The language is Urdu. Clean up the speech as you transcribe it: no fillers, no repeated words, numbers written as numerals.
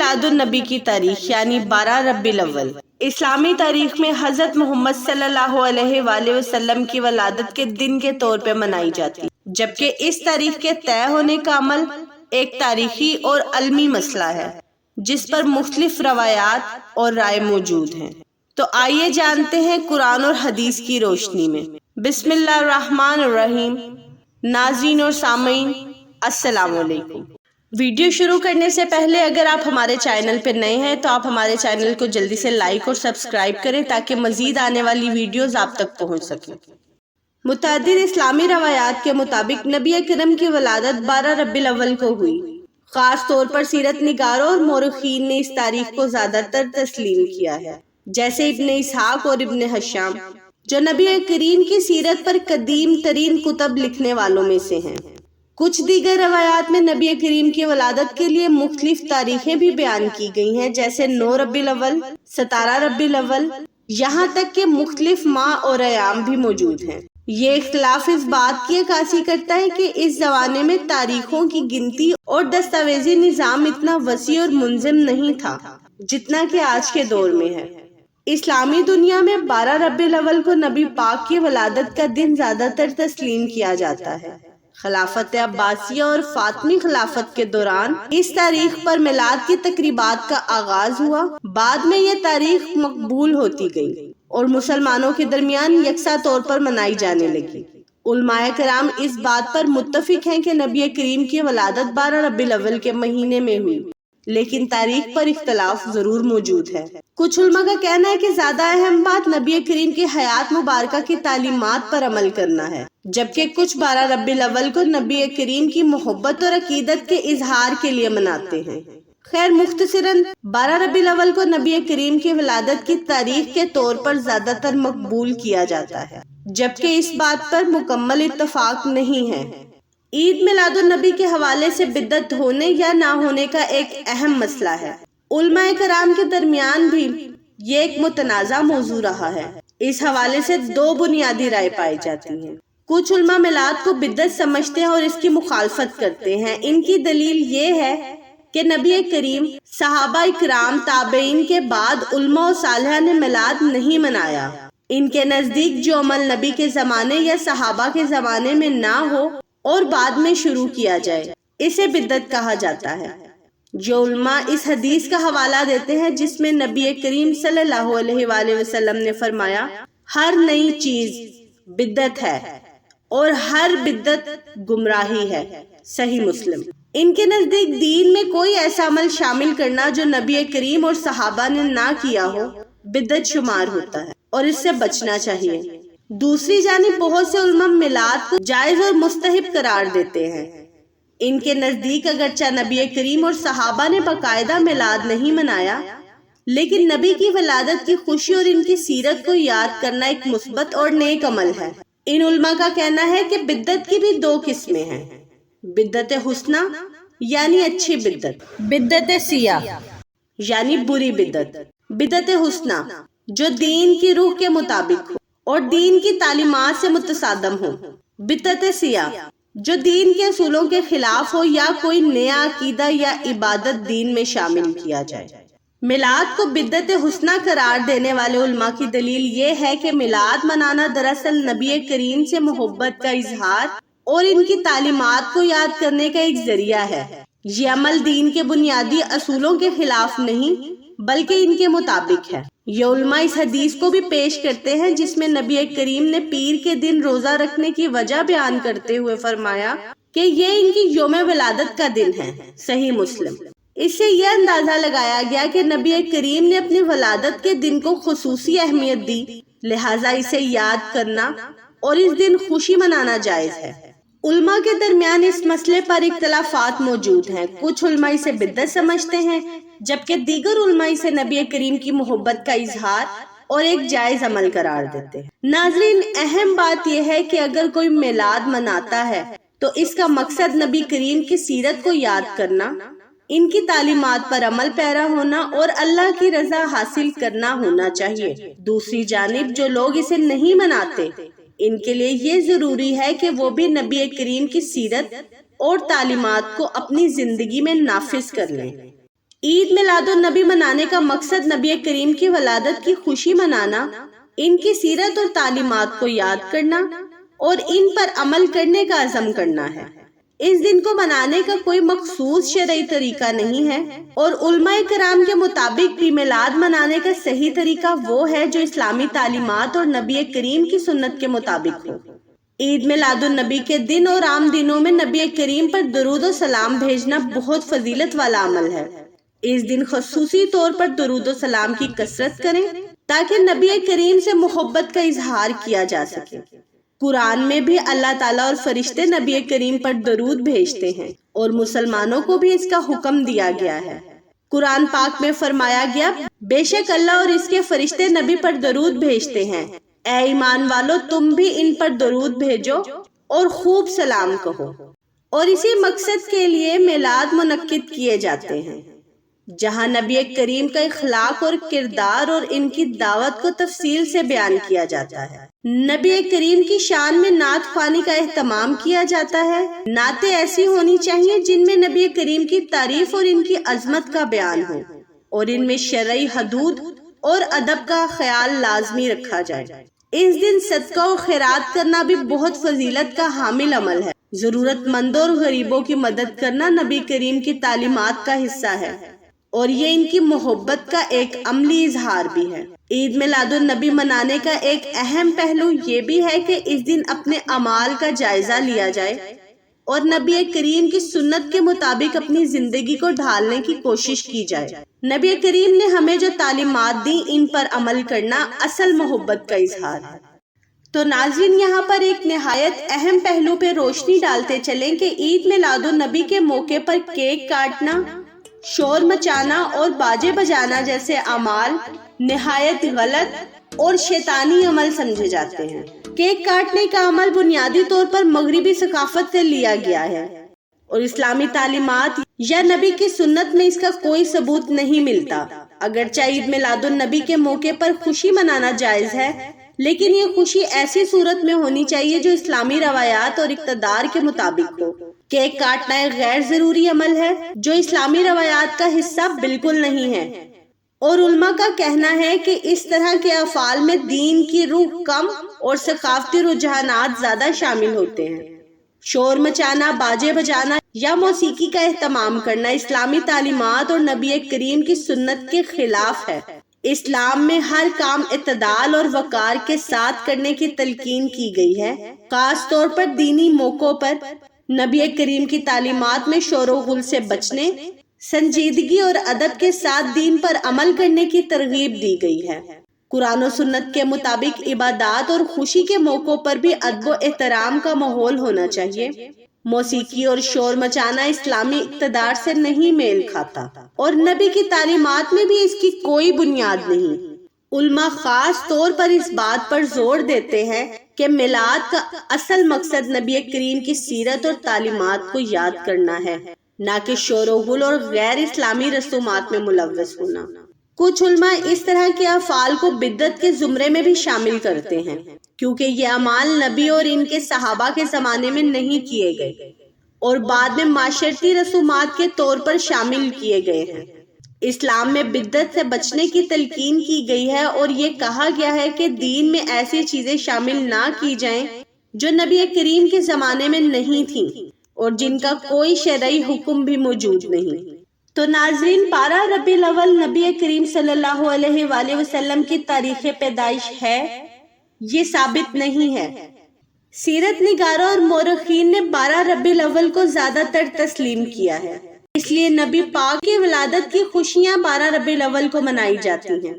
میلاد النبی کی تاریخ یعنی 12 ربیع الاول اسلامی تاریخ میں حضرت محمد صلی اللہ علیہ وآلہ وسلم کی ولادت کے دن کے طور پہ منائی جاتی، جبکہ اس تاریخ کے طے ہونے کا عمل ایک تاریخی اور علمی مسئلہ ہے جس پر مختلف روایات اور رائے موجود ہیں۔ تو آئیے جانتے ہیں قرآن اور حدیث کی روشنی میں۔ بسم اللہ الرحمن الرحیم۔ ناظرین اور سامعین السلام علیکم۔ ویڈیو شروع کرنے سے پہلے اگر آپ ہمارے چینل پہ نئے ہیں تو آپ ہمارے چینل کو جلدی سے لائک اور سبسکرائب کریں تاکہ مزید آنے والی ویڈیوز آپ تک پہنچ سکیں۔ متعدد اسلامی روایات کے مطابق نبی اکرم کی ولادت 12 ربیع الاول کو ہوئی۔ خاص طور پر سیرت نگاروں اور مورخین نے اس تاریخ کو زیادہ تر تسلیم کیا ہے، جیسے ابن اسحاق اور ابن حشام، جو نبی کریم کی سیرت پر قدیم ترین کتب لکھنے والوں میں سے ہیں۔ کچھ دیگر روایات میں نبی کریم کی ولادت کے لیے مختلف تاریخیں بھی بیان کی گئی ہیں، جیسے 9 ربیع الاول، 17 ربیع الاول، یہاں تک کہ مختلف ماہ اور ایام بھی موجود ہیں۔ یہ اختلاف اس بات کی عکاسی کرتا ہے کہ اس زمانے میں تاریخوں کی گنتی اور دستاویزی نظام اتنا وسیع اور منظم نہیں تھا جتنا کہ آج کے دور میں ہے۔ اسلامی دنیا میں 12 ربیع الاول کو نبی پاک کی ولادت کا دن زیادہ تر تسلیم کیا جاتا ہے۔ خلافت عباسیہ اور فاطمی خلافت کے دوران اس تاریخ پر میلاد کی تقریبات کا آغاز ہوا۔ بعد میں یہ تاریخ مقبول ہوتی گئی اور مسلمانوں کے درمیان یکساں طور پر منائی جانے لگی۔ علماء کرام اس بات پر متفق ہیں کہ نبی کریم کی ولادت 12 ربیع الاول کے مہینے میں ہوئی، لیکن تاریخ پر اختلاف ضرور موجود ہے۔ کچھ علماء کا کہنا ہے کہ زیادہ اہم بات نبی کریم کی حیات مبارکہ کی تعلیمات پر عمل کرنا ہے، جبکہ کچھ 12 ربیع الاول کو نبی کریم کی محبت اور عقیدت کے اظہار کے لیے مناتے ہیں۔ خیر مختصراً 12 ربیع الاول کو نبی کریم کی ولادت کی تاریخ کے طور پر زیادہ تر مقبول کیا جاتا ہے، جبکہ اس بات پر مکمل اتفاق نہیں ہے۔ عید میلاد النبی کے حوالے سے بدعت ہونے یا نہ ہونے کا ایک اہم مسئلہ ہے۔ علماء کرام کے درمیان بھی یہ ایک متنازع موضوع رہا ہے۔ اس حوالے سے 2 بنیادی رائے پائی جاتی ہیں۔ کچھ علماء میلاد کو بدعت سمجھتے ہیں اور اس کی مخالفت کرتے ہیں۔ ان کی دلیل یہ ہے کہ نبی کریم، صحابہ اکرام، تابعین کے بعد علماء و صالحہ نے میلاد نہیں منایا۔ ان کے نزدیک جو عمل نبی کے زمانے یا صحابہ کے زمانے میں نہ ہو اور بعد میں شروع کیا جائے، اسے بدعت کہا جاتا ہے۔ جو علماء اس حدیث کا حوالہ دیتے ہیں جس میں نبی کریم صلی اللہ علیہ وآلہ وسلم نے فرمایا، ہر نئی چیز بدعت ہے اور ہر بدعت گمراہی ہے، صحیح مسلم۔ ان کے نزدیک دین میں کوئی ایسا عمل شامل کرنا جو نبی کریم اور صحابہ نے نہ کیا ہو بدعت شمار ہوتا ہے اور اس سے بچنا چاہیے۔ دوسری جانب بہت سے علماء میلاد کو جائز اور مستحب قرار دیتے ہیں۔ ان کے نزدیک اگرچہ نبی کریم اور صحابہ نے باقاعدہ میلاد نہیں منایا، لیکن نبی کی ولادت کی خوشی اور ان کی سیرت کو یاد کرنا ایک مثبت اور نیک عمل ہے۔ ان علماء کا کہنا ہے کہ بدعت کی بھی 2 قسمیں ہیں، بدعت حسنہ یعنی اچھی بدعت، بدعت سیاہ یعنی بری بدعت۔ بدعت حسنہ جو دین کی روح کے مطابق ہو اور دین کی تعلیمات سے متصادم ہو، بدعت سیاہ جو دین کے اصولوں کے خلاف ہو یا کوئی نیا عقیدہ یا عبادت دین میں شامل کیا جائے۔ میلاد کو بدعت حسنہ قرار دینے والے علماء کی دلیل یہ ہے کہ میلاد منانا دراصل نبی کریم سے محبت کا اظہار اور ان کی تعلیمات کو یاد کرنے کا ایک ذریعہ ہے۔ یہ عمل دین کے بنیادی اصولوں کے خلاف نہیں بلکہ ان کے مطابق ہے۔ یہ علماء اس حدیث کو بھی پیش کرتے ہیں جس میں نبی کریم نے پیر کے دن روزہ رکھنے کی وجہ بیان کرتے ہوئے فرمایا کہ یہ ان کی یوم ولادت کا دن ہے، صحیح مسلم۔ اس سے یہ اندازہ لگایا گیا کہ نبی کریم نے اپنی ولادت کے دن کو خصوصی اہمیت دی، لہٰذا اسے یاد کرنا اور اس دن خوشی منانا جائز ہے۔ علماء کے درمیان اس مسئلے پر اختلافات موجود ہیں۔ کچھ علماء اسے بدعت سمجھتے ہیں جبکہ دیگر علماء اسے نبی کریم کی محبت کا اظہار اور ایک جائز عمل قرار دیتے ہیں۔ ناظرین، اہم بات یہ ہے کہ اگر کوئی میلاد مناتا ہے تو اس کا مقصد نبی کریم کی سیرت کو یاد کرنا، ان کی تعلیمات پر عمل پیرا ہونا اور اللہ کی رضا حاصل کرنا ہونا چاہیے۔ دوسری جانب جو لوگ اسے نہیں مناتے، ان کے لیے یہ ضروری ہے کہ وہ بھی نبی کریم کی سیرت اور تعلیمات کو اپنی زندگی میں نافذ کر لیں۔ عید میلاد النبی منانے کا مقصد نبی کریم کی ولادت کی خوشی منانا، ان کی سیرت اور تعلیمات کو یاد کرنا اور ان پر عمل کرنے کا عزم کرنا ہے۔ اس دن کو منانے کا کوئی مخصوص شرعی طریقہ نہیں ہے، اور علماء کرام کے مطابق بھی میلاد منانے کا صحیح طریقہ وہ ہے جو اسلامی تعلیمات اور نبی کریم کی سنت کے مطابق ہو۔ عید میلاد النبی کے دن اور عام دنوں میں نبی کریم پر درود و سلام بھیجنا بہت فضیلت والا عمل ہے۔ اس دن خصوصی طور پر درود و سلام کی کثرت کریں تاکہ نبی کریم سے محبت کا اظہار کیا جا سکے۔ قرآن میں بھی اللہ تعالیٰ اور فرشتے نبی کریم پر درود بھیجتے ہیں، اور مسلمانوں کو بھی اس کا حکم دیا گیا ہے۔ قرآن پاک میں فرمایا گیا، بے شک اللہ اور اس کے فرشتے نبی پر درود بھیجتے ہیں، اے ایمان والو تم بھی ان پر درود بھیجو اور خوب سلام کہو۔ اور اسی مقصد کے لیے میلاد منعقد کیے جاتے ہیں، جہاں نبی کریم کا اخلاق اور کردار اور ان کی دعوت کو تفصیل سے بیان کیا جاتا ہے۔ نبی کریم کی شان میں نعت خوانی کا اہتمام کیا جاتا ہے۔ نعتیں ایسی ہونی چاہیے جن میں نبی کریم کی تعریف اور ان کی عظمت کا بیان ہو، اور ان میں شرعی حدود اور ادب کا خیال لازمی رکھا جائے۔ اس دن صدقہ و خیرات کرنا بھی بہت فضیلت کا حامل عمل ہے۔ ضرورت مندوں اور غریبوں کی مدد کرنا نبی کریم کی تعلیمات کا حصہ ہے، اور یہ ان کی محبت کا ایک عملی اظہار بھی ہے۔ عید میلاد النبی منانے کا ایک اہم پہلو یہ بھی ہے کہ اس دن اپنے اعمال کا جائزہ لیا جائے اور نبی کریم کی سنت کے مطابق اپنی زندگی کو ڈھالنے کی کوشش کی جائے۔ نبی کریم نے ہمیں جو تعلیمات دی ان پر عمل کرنا اصل محبت کا اظہار ہے۔ تو ناظرین، یہاں پر ایک نہایت اہم پہلو پہ روشنی ڈالتے چلیں کہ عید میلاد النبی کے موقع پر کیک کاٹنا، شور مچانا اور باجے بجانا جیسے اعمال نہایت غلط اور شیطانی عمل سمجھے جاتے ہیں۔ کیک کاٹنے کا عمل بنیادی طور پر مغربی ثقافت سے لیا گیا ہے، اور اسلامی تعلیمات یا نبی کی سنت میں اس کا کوئی ثبوت نہیں ملتا۔ اگرچہ عید میلاد النبی کے موقع پر خوشی منانا جائز ہے، لیکن یہ خوشی ایسی صورت میں ہونی چاہیے جو اسلامی روایات اور اقتدار کے مطابق ہو۔ کیک کاٹنا ایک غیر ضروری عمل ہے جو اسلامی روایات کا حصہ بالکل نہیں ہے، اور علماء کا کہنا ہے کہ اس طرح کے افعال میں دین کی روح کم اور ثقافتی رجحانات زیادہ شامل ہوتے ہیں۔ شور مچانا، باجے بجانا یا موسیقی کا اہتمام کرنا اسلامی تعلیمات اور نبی کریم کی سنت کے خلاف ہے۔ اسلام میں ہر کام اعتدال اور وقار کے ساتھ کرنے کی تلقین کی گئی ہے۔ خاص طور پر دینی موقعوں پر نبی کریم کی تعلیمات میں شور و غل سے بچنے، سنجیدگی اور ادب کے ساتھ دین پر عمل کرنے کی ترغیب دی گئی ہے۔ قرآن و سنت کے مطابق عبادات اور خوشی کے موقعوں پر بھی ادب و احترام کا ماحول ہونا چاہیے۔ موسیقی اور شور مچانا اسلامی اقتدار سے نہیں میل کھاتا، اور نبی کی تعلیمات میں بھی اس کی کوئی بنیاد نہیں۔ علماء خاص طور پر اس بات پر زور دیتے ہیں کہ میلاد کا اصل مقصد نبی کریم کی سیرت اور تعلیمات کو یاد کرنا ہے، نہ کہ شور و غل اور غیر اسلامی رسومات میں ملوث ہونا۔ کچھ علماء اس طرح کے افعال کو بدعت کے زمرے میں بھی شامل کرتے ہیں، کیونکہ یہ اعمال نبی اور ان کے صحابہ کے زمانے میں نہیں کیے گئے اور بعد میں معاشرتی رسومات کے طور پر شامل کیے گئے ہیں۔ اسلام میں بدعت سے بچنے کی تلقین کی گئی ہے، اور یہ کہا گیا ہے کہ دین میں ایسی چیزیں شامل نہ کی جائیں جو نبی کریم کے زمانے میں نہیں تھیں اور جن کا کوئی شرعی حکم بھی موجود نہیں۔ تو ناظرین، 12 ربیع الاول نبی کریم صلی اللہ علیہ وآلہ وسلم کی تاریخ پیدائش ہے، یہ ثابت نہیں ہے۔ سیرت نگاروں اور مورخین نے 12 ربیع الاول کو زیادہ تر تسلیم کیا ہے، اس لیے نبی پاک کی ولادت کی خوشیاں 12 ربیع الاول کو منائی جاتی ہیں۔